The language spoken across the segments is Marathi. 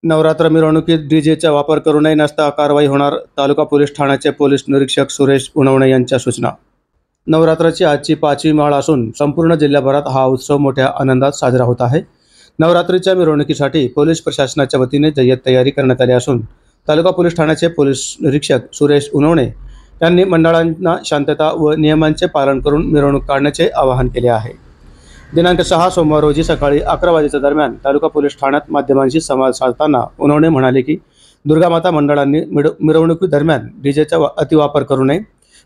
नवरात्र मिरवणुकीत डीजेचा वापर करू नये नसता कारवाई होणार. तालुका पोलीस ठाण्याचे पोलीस निरीक्षक सुरेश उनवणे यांच्या सूचना. नवरात्राची आजची 5वी माळ असून संपूर्ण जिल्ह्याभरात हा उत्सव मोठ्या आनंदात साजरा होत आहे. नवरात्रीच्या मिरवणुकीसाठी पोलीस प्रशासनाच्या वतीने जय्यत तयारी करण्यात आली असून तालुका पोलीस ठाण्याचे पोलीस निरीक्षक सुरेश उनवणे यांनी मंडळांना शांतता व नियमांचे पालन करून मिरवणूक काढण्याचे आवाहन केले आहे. दिनांक 6 सोमवार रोजी सकाळी 11 वाजेच्या दरम्यान तालुका पोलीस ठाण्यात माध्यमांशी संवाद साधताना उनवणे म्हणाले की दुर्गामाता मंडळांनी मिरवणुकीदरम्यान डीजेचा अतिवापर करू नये.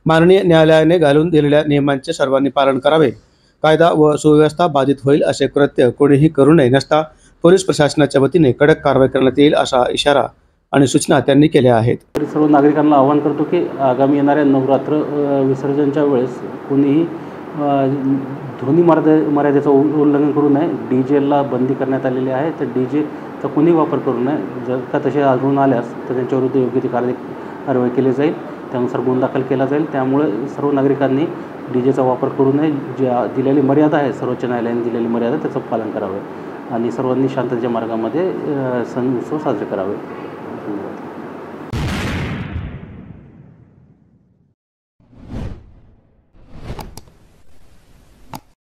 माननीय न्यायालयाने घालून दिलेल्या नियमांचे सर्वांनी पालन करावे. कायदा व सुव्यवस्था बाधित होईल असे कृत्य कोणीही करू नये नसता पोलीस प्रशासनाच्या वतीने कडक कारवाई करण्यात येईल असा इशारा आणि सूचना त्यांनी केल्या आहेत. सर्व नागरिकांना आवाहन करतो की आगामी येणाऱ्या नवरात्र विसर्जनच्या वेळेस कोणीही ध्वनी मर्यादेचं उल्लंघन करू नये. डीजेला बंदी करण्यात आलेली आहे, तर डीजेचा कोणीही वापर करू नये. जर का तसे आढळून आल्यास तर त्यांच्याविरुद्ध योग्य ती कारवाई केली जाईल, त्यानुसार गुन्हा दाखल केला जाईल. त्यामुळे सर्व नागरिकांनी डीजेचा वापर करू नये. ज्या दिलेली मर्यादा आहे, सर्वोच्च न्यायालयाने दिलेली मर्यादा त्याचं पालन करावे आणि सर्वांनी शांततेच्या मार्गामध्ये सण उत्सव साजरे करावे.